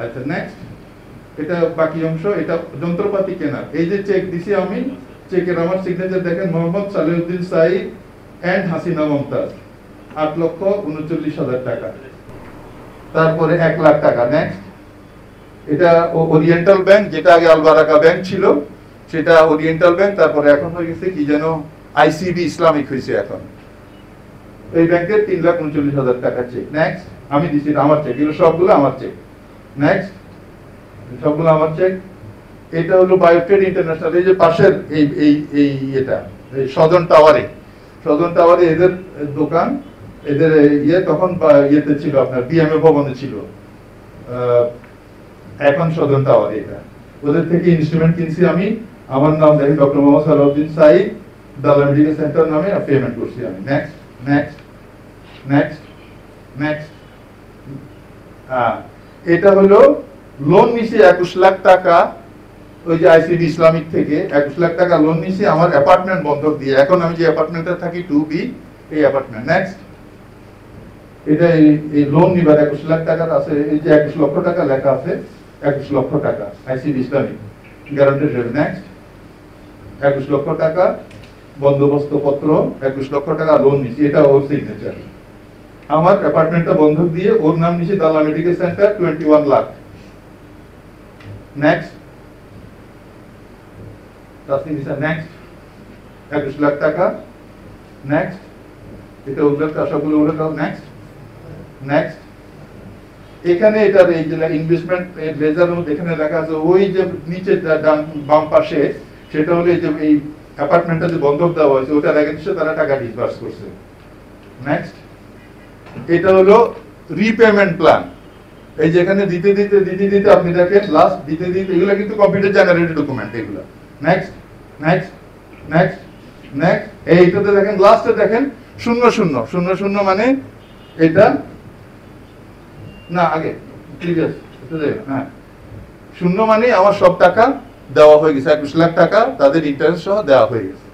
আচ্ছা নেক্সট, এটা বাকি অংশ, এটা যন্ত্রপাতি কেনার। এই যে চেক দিছি আমি, চেকের আমার সিগনেচার দেখেন, মোহাম্মদ সালেউদ্দিন সাইদ এন্ড হাসিনা মমতাজ, 8,39,000 টাকা। তারপরে 1 লাখ টাকা। নেক্সট, এটা ওরিয়েন্টাল ব্যাংক, যেটা আগে আলবারাকা ব্যাংক ছিল সেটা ওরিয়েন্টাল ব্যাংক, তারপরে এখন হয়ে গেছে কি যেন আইসিবি ইসলামিক হয়েছে এখন। এই ব্যাংকের 3,39,000 টাকা চেক। নেক্সট, আমি দিছি, আমার চেক, এগুলো সবগুলো আমার চেক। নেক্সট, সবগুলো আমার চেক। এটা হলো বায়োট্রেড ইন্টারন্যাশনাল, এই যে পাশের এই এটা সদন টাওয়ারে, সদন টাওয়ারে এদের দোকান, এদের ইয়ে তখন ইয়েতে ছিল আপনার বিএমএ ভবনে ছিল, এখন সদন টাওয়ারে। এটা ওদের থেকে ইনস্ট্রুমেন্ট কিনছি আমি, আমার নাম দেখি ডক্টর মোহাম্মদ সালাউদ্দিন সাইদ, দালা মেডিকেল সেন্টার নামে পেমেন্ট করছি আমি। নেক্সট নেক্সট নেক্সট নেক্সট, এটা হলো লোন নিছি 21 লাখ টাকা, ওই যে আইসিবি ইসলামিক থেকে 21 লাখ টাকা লোন নিছি আমার অ্যাপার্টমেন্ট বন্ধক দিয়ে। এখন আমি যে অ্যাপার্টমেন্টে থাকি 2B, এই অ্যাপার্টমেন্ট। নেক্সট, এটা এই লোন নিবার 21 লাখ টাকার আছে, এই যে 21 লক্ষ টাকা লেখা আছে, 21 লক্ষ টাকা ICB Islamic guaranteed rate. Next, 21 লক্ষ টাকা বন্দোবস্ত পত্র, 21 লক্ষ টাকা লোন নিছি, এটা ওর সিগনেচার। আমার অ্যাপার্টমেন্টটা বন্ধক দিয়ে ওর নাম নিছি দালা medical centre, 21 lakh. Next, next 21 lakh টাকা। নেক্সট, এটা উল্লেখ সবগুলো উল্লেখ। নেক্সট নেক্সট, এখানে এটার এই যে ইনভেস্টমেন্ট লেজার এখানে লেখা আছে, ওই যে নিচে বাম পাশে, সেটা হলো এই যে এই অ্যাপার্টমেন্টটা যে বন্ধক দেওয়া হয়েছে ওটার এগেইনস্টে তারা টাকা ডিসবার্স করছে। নেক্সট, এটা হলো রিপেমেন্ট প্ল্যান, এই যে এখানে দিতে দিতে দিতে দিতে আপনি দেখেন লাস্ট দিতে দিতে, এগুলো কিন্তু কম্পিউটার জেনারেটেড ডকুমেন্ট এগুলো। নেক্সট নেক্সট নেক্সট নেক্সট, এইটাতে দেখেন লাস্টে দেখেন 0000 মানে এটা না আগে প্রিভিয়াস, হ্যাঁ 0 মানে আমার সব টাকা দেওয়া হয়ে গেছে, 21 লাখ টাকা তাদের ইন্টারেস্ট সহ দেওয়া হয়ে গেছে।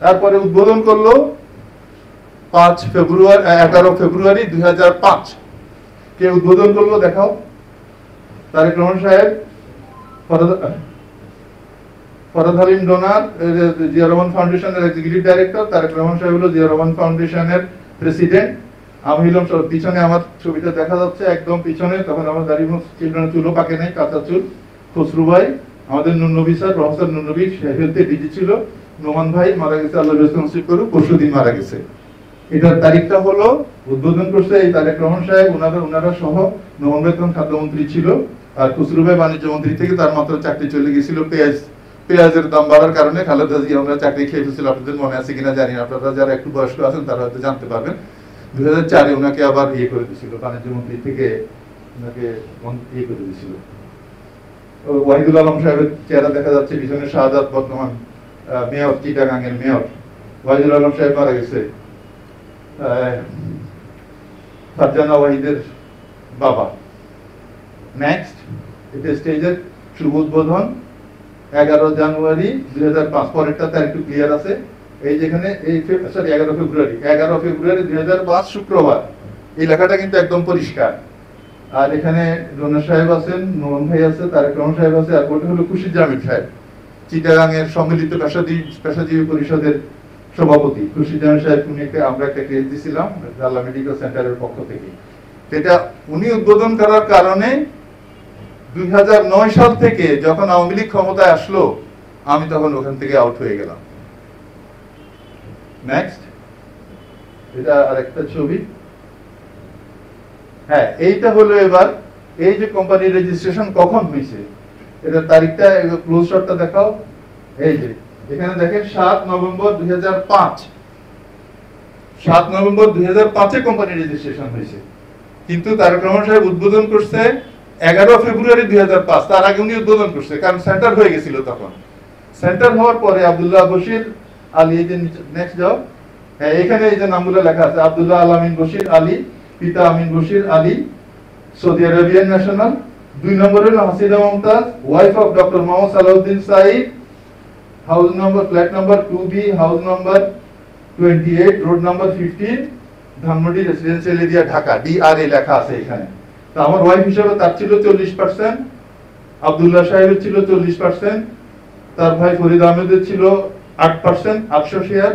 তারপরে উদ্বোধন করলো 11 ফেব্রুয়ারি 2005। কে উদ্বোধন করলো দেখাও? তারেক রহমান সাহেব, ফরহাদ হালিম ডোনার, জিয়া রহমান ফাউন্ডেশনের এক্সিকিউটিভ ডাইরেক্টর, তারেক রহমান সাহেব হলো জিয়া রহমান ফাউন্ডেশনের প্রেসিডেন্ট। আমি হলাম পিছনে, আমার ছবিটা দেখা যাচ্ছে একদম পিছনে, তখন আমার দাড়ি চিলড্রেনের চুলও পাকে নাই, কাঁচা চুল। খসরু ভাই, আমাদের নুনবী স্যার, প্রফেসর নুনবী হেলথে ডিজি ছিল। নোমান ভাই মারা গেছে, আল্লাহ রেসপন্সিভ করুক, পরশুদিন মারা গেছে। এটার তারিখটা হলো উদ্বোধন করছে এই তারেক রহমান সাহেব, ওনারা সহ। নোমান ভাই তখন খাদ্যমন্ত্রী ছিল, আর খসরু ভাই বাণিজ্য মন্ত্রী থেকে তার মাত্র চাকরি চলে গেছিল পেঁয়াজের দাম বাড়ার কারণে। খালেদা জিয়া আমরা চাকরি খেয়ে ফেলছিল, আপনাদের মনে আছে কিনা জানি না, আপনারা যারা একটু বয়স্ক আছেন তারা হয়তো জানতে পারবেন। 2004-এ ওনাকে আবার ইয়ে করে দিয়েছিল, বাণিজ্য মন্ত্রী থেকে ওনাকে ইয়ে করে দিয়েছিল। ওয়াহিদুল আলম সাহেবের চেহারা দেখা যাচ্ছে পিছনে, শাহাদাত বর্তমান মেয়র, চিটাগাংয়ের মেয়র। ওয়াহিদুল আলম সাহেব মারা গেছে, ফারজানা ওয়াহিদের বাবা। নেক্সট, এটা স্টেজের শুভ উদ্বোধন 11 জানুয়ারি 2005। পরেরটা তার একটু ক্লিয়ার আছে, এই যেখানে এই 11 ফেব্রুয়ারি 2005 শুক্রবার। এই লেখাটা কিন্তু একদম পরিষ্কার। আর এখানে রোনা সাহেব আছেন, নোমান ভাই আছে, তারেক রহমান সাহেব আছে, আর ওটা হলো খুশি জামিল সাহেব, চিটাগাংয়ের সম্মিলিত পেশাজীবী পরিষদের সভাপতি। খুশি জামিল সাহেব আমরা একটা কেস দিয়েছিলাম দালা মেডিকেল সেন্টারের পক্ষ থেকে। সেটা উনি উদ্বোধন করার কারণে 2009 সাল থেকে যখন আওয়ামী লীগ ক্ষমতায় আসলো, আমি তখন ওখান থেকে আউট হয়ে গেলাম। নেক্সট, এটা আরেকটা ছবি। হ্যাঁ, এইটা হলো এবার এই যে কোম্পানির রেজিস্ট্রেশন কখন হয়েছে, এটা তারিখটা ক্লোজ শটটা দেখাও। এই যে এখানে দেখেন 7 নভেম্বর 2005, 7 নভেম্বর 2005-এ কোম্পানি রেজিস্ট্রেশন হয়েছে। কিন্তু তারেক রহমান সাহেব উদ্বোধন করছে 11 ফেব্রুয়ারি 2005। তার আগে উনি উদ্বোধন করছে, কারণ সেন্টার হয়ে গেছিল তখন। সেন্টার হওয়ার পরে আব্দুল্লাহ বশির আলী, এই যে নেক্সট যাও, হ্যাঁ এখানে এই যে নামগুলো লেখা আছে, আব্দুল্লাহ আল আমিন বশির আলী, পিতা Amin Bashir Ali, Saudi Arabian national. 2 নম্বর হলো Hasina Momtaz, wife of doctor Mohammad Salauddin Sayeed, house number, flat number 2B, house number 28, road number 15, Dhanmondi residential area, Dhaka, DRA লেখা আছে এখানে। তা আমার ওয়াইফ হিসেবে তার ছিল 40%, আব্দুল্লাহ সাহেবের ছিল 40%, তার ভাই ফরিদ আহমেদের ছিল 8%, 800 শেয়ার,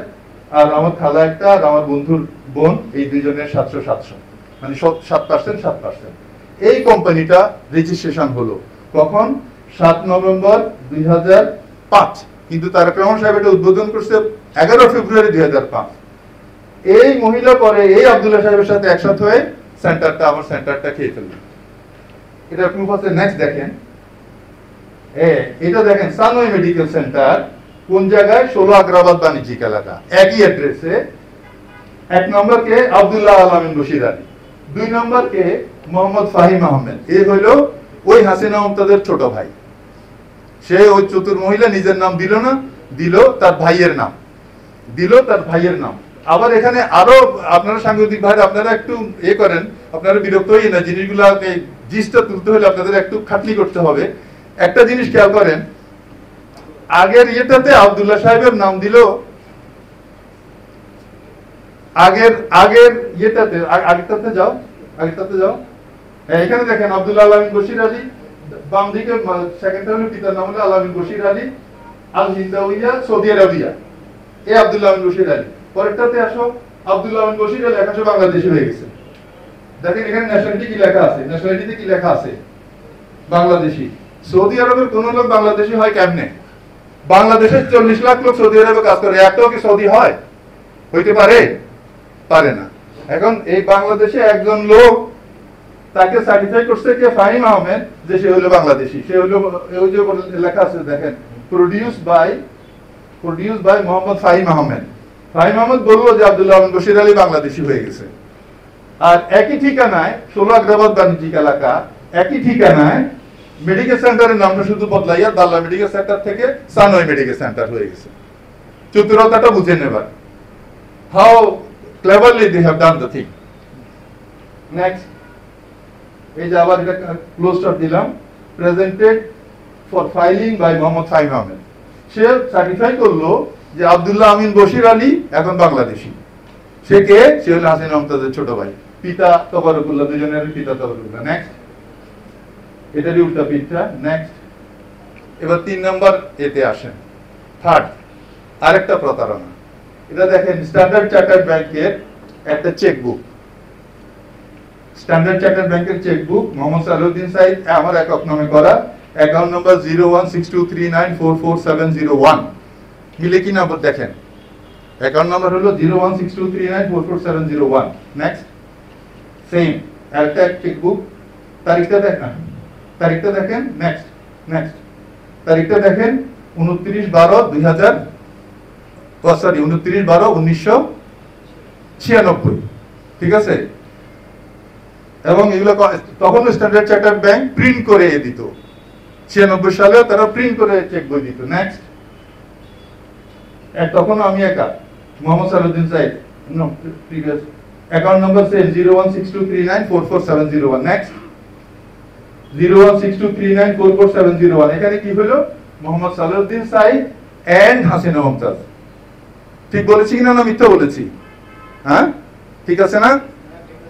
আর আমার খালা একটা আর আমার বন্ধুর বোন, এই দুইজনের 700, মানে 7%, 7%। এই কোম্পানিটা রেজিস্ট্রেশন হলো কখন? 7 নভেম্বর 2005, কিন্তু তারেক রহমান সাহেব এটা উদ্বোধন করছে 11 ফেব্রুয়ারি 2005। এই মহিলা পরে এই আব্দুল্লাহ সাহেবের সাথে একসাথে হয়ে আমার সেন্টারটা খেয়ে ফেলল। এটা প্রুফ আছে। নেক্সট দেখেন, এটা দেখেন সানওয়ে মেডিকেল সেন্টার কোন জায়গায়? 16 আগ্রাবাদ বাণিজ্যিক এলাকা, একই অ্যাড্রেসে। 1 নম্বর কে? আব্দুল্লাহ আলামিন বশির আলী। 2 নম্বর কে? মোহাম্মদ ফাহিম আহমেদ। এই হইল ওই হাসিনা মুমতাজের ছোট ভাই। সে ওই চতুর মহিলা নিজের নাম দিল না, দিল তার ভাইয়ের নাম, আবার এখানে আরো আপনারা সাংবাদিক ভাই আপনারা একটু করেন, আপনারা বিরক্ত হই না, জিনিসগুলো জিনিসটা তুলতে হলে আপনাদের একটু খাটনি করতে হবে। একটা জিনিস খেয়াল করেন, আগের ইয়েটাতে আব্দুল্লাহ সাহেবের নাম দিল, আগের ইয়েটাতে, আগেরটাতে যাও, এখানে দেখেন আব্দুল্লাহ আলামিন বশির আলী, বাম দিকে সেকেন্ডটা হলো পিতার নাম হলো আলামিন বশির আলী আল হিন্দাউইয়া সৌদি আরবিয়া, এই আব্দুল্লাহ আলামিন বশির আলী। পরেরটাতে আসো, আব্দুল্লাহ আলামিন বশির আলী এখন বাংলাদেশি হয়ে গেছে। দেখেন এখানে ন্যাশনালিটি কি লেখা আছে, ন্যাশনালিটিতে কি লেখা আছে? বাংলাদেশি। সৌদি আরবের কোন লোক বাংলাদেশি হয় কেমনে? বাংলাদেশের 40 লাখ লোক সৌদি আরবে কাজ করে, একটাও কি সৌদি হয়? হইতে পারে? পারে না। এখন এই বাংলাদেশে একজন লোক, তাকে সার্টিফাই করছে কে? ফাহিম আহমেদ, যে সে হলো বাংলাদেশি। সে হলো ওই যে লেখা আছে দেখেন, প্রোডিউস বাই মোহাম্মদ ফাহিম আহমেদ। ফাহিম আহমেদ বললো যে আব্দুল্লাহ আলামিন বশির আলী বাংলাদেশি হয়ে গেছে। আর একই ঠিকানায় 16 আগ্রাবাদ বাণিজ্যিক এলাকা, একই ঠিকানায় মেডিকেল সেন্টারের নামটা শুধু বদলাইয়া দাল্লা মেডিকেল সেন্টার থেকে সানওয়ে মেডিকেল সেন্টার হয়ে গেছে। চতুরতাটা বুঝে নেবার, how cleverly they have done the thing. Next, এই যে আবার এটা ক্লোজ স্টপ দিলাম, presented for filing by Mohammad Fahim Ahmed. সে সার্টিফাই করলো যে আব্দুল্লাহ আমিন বশির আলী এখন বাংলাদেশি। সে কে? সে হলো হাসিনা মুমতাজের ছোট ভাই, পিতা তবারকুল্লাহ, দুজনের পিতা তবারকুল্লাহ। নেক্সট, এটারই উল্টা পিঠটা। নেক্সট, এবার 3 নম্বর এতে আসেন, থার্ড, আরেকটা প্রতারণা। এটা দেখেন স্ট্যান্ডার্ড চার্টার্ড ব্যাংকের একটা চেকবুক, স্ট্যান্ডার্ড চার্টার্ড ব্যাংকের চেকবুক, মোহাম্মদ সালাউদ্দিন সাইদ আমার একক নামে করা, অ্যাকাউন্ট নাম্বার 016239444701। মিলে কি নাম্বার দেখেন, অ্যাকাউন্ট নাম্বার হলো 016239444701। নেক্সট, সেম একটা চেকবুক, তারিখটা দেখেন, নেক্সট, তারিখটা দেখেন 29/12/1996, ঠিক আছে? এবং এগুলো তখন স্ট্যান্ডার্ড চার্টার্ড ব্যাংক প্রিন্ট করে দিত, 96 সালেও তারা প্রিন্ট করে চেক বই দিত। নেক্সট, তখন আমি একা, Mohammad Salauddin Sayeed, previous account number same 016239444701। Next, 016239444701। এখানে কি হলো? মোহাম্মদ সালাউদ্দিন সাইদ এন্ড হাসিনা মুমতাজ। ঠিক বলেছি কিনা, না মিথ্যা বলেছি? হ্যাঁ, ঠিক আছে না?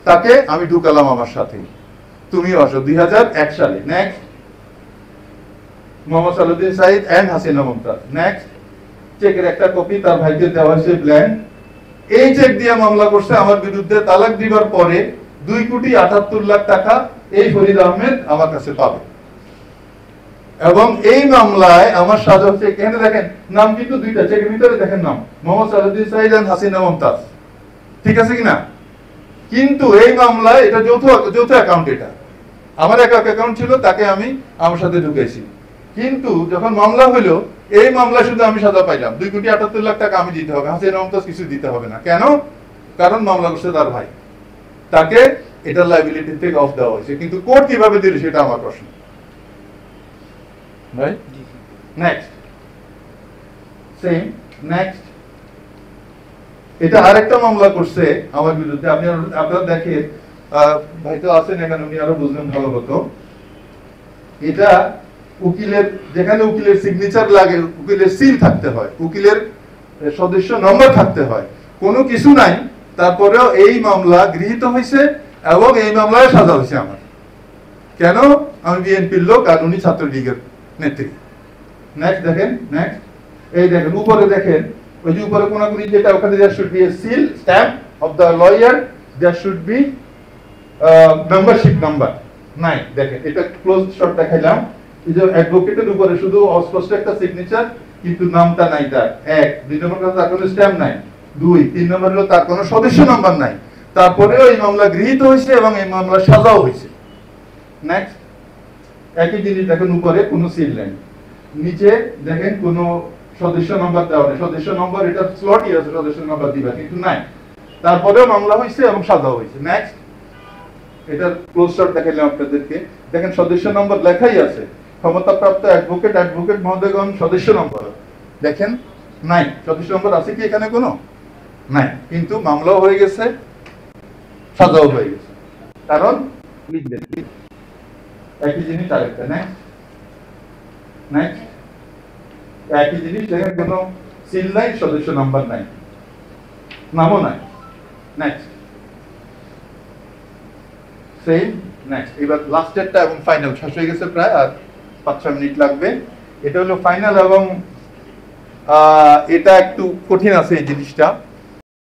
তাকে আমি ঢুকালাম আমার সাথে, তুমিও আসো 2001 সালে। Next, Mohammad Salauddin Sayeed and Hasina Mumtaz. Next, চেকের একটা কপি তার ভাইকে দেওয়া হয়েছে ব্ল্যাঙ্ক। এই চেক দিয়ে মামলা করছে আমার বিরুদ্ধে। তালাক দিবার পরে 2,78,00,000 টাকা এই ফরিদ আহমেদ আমার কাছে পাবে। এবং এই মামলায় আমার সাজা হচ্ছে, এখানে দেখেন নাম কিন্তু দুইটা, চেকের ভিতরে দেখেন নাম মোহাম্মদ সালাউদ্দিন সাইদ এন্ড হাসিনা মুমতাজ, ঠিক আছে কিনা? কিন্তু এই মামলায় এটা যৌথ অ্যাকাউন্ট, এটা আমার একক অ্যাকাউন্ট ছিল, তাকে আমি আমার সাথে ঢুকেছি। কিন্তু যখন মামলা হলো, এই মামলায় শুধু আমি সাজা পাইলাম, 2,78,00,000 টাকা আমি দিতে হবে, হাসিনা মুমতাজ কিছু দিতে হবে না। কেন? কারণ মামলা করছে তার ভাই, তাকে এটা লাইবিলিটি থেকে অফ দেওয়া হয়েছে। কিন্তু কোর্ট কিভাবে দিল সেটা আমার প্রশ্ন। রাইট? Next, same. নেক্সট, এটা আরেকটা মামলা করছে আমার বিরুদ্ধে। আপনারা দেখেন, ভাই তো আছেন এখানে, উনি আরো বুঝলেন ভালো হতো। এটা উকিলের, যেখানে উকিলের সিগনেচার লাগে, উকিলের সিল থাকতে হয়, উকিলের সদস্য নম্বর থাকতে হয়, কোনো কিছু নাই। তারপরেও এই মামলা গৃহীত হয়েছে এবং এই মামলায় সাজা হয়েছে আমার। কেন? আমি বিএনপির লোক আর উনি ছাত্রলীগের নেত্রী। নেক্সট দেখেন, নেক্সট এই দেখেন উপরে দেখেন, ওই যে উপরে কোনাকুনি যেটা, ওখানে there should be a seal stamp of the lawyer, there should be membership number 9। দেখেন এটা ক্লোজ শট দেখাইলাম, এই যে অ্যাডভোকেটের উপরে শুধু অস্পষ্ট একটা সিগনেচার, কিন্তু নামটা নাই তার। এক, দুই নম্বর কথা তার কোনো স্ট্যাম্প নাই। দুই, তিন নম্বর হলো তার কোনো সদস্য নাম্বার নাই। তারপরেও এই মামলা গৃহীত হয়েছে এবং এই মামলা সাজাও হয়েছে। নেক্সট একই জিনিস দেখেন, উপরে কোনো সিল নেই, নিচে দেখেন কোনো সদস্য নাম্বার দেওয়া নেই। সদস্য নম্বর এটা স্লটই আছে, সদস্য নাম্বার দিবা, কিন্তু নাই। তারপরেও মামলা হয়েছে এবং সাজাও হয়েছে। নেক্সট এটা ক্লোজ শট দেখাইলাম আপনাদেরকে, দেখেন সদস্য নম্বর লেখাই আছে, ক্ষমতাপ্রাপ্ত অ্যাডভোকেট, অ্যাডভোকেট মহোদয়গণ সদস্য নম্বর দেখেন নাই। সদস্য নম্বর আছে কি এখানে? কোনো নাই, কিন্তু মামলাও হয়ে গেছে, সাজাও হয়ে গেছে। কারণ লিখবেন একই জিনিস আরেকটা। নেক্সট নেক্সট একই জিনিস, দেখেন কোনো সিল নাই, সদস্য নাম্বার নাই, নামও নাই। Next same. নেক্সট এবার লাস্টেরটা এবং ফাইনাল শেষ হয়ে গেছে প্রায়, আর 5-6 মিনিট লাগবে। এটা হলো ফাইনাল এবং এটা একটু কঠিন আছে এই জিনিসটা।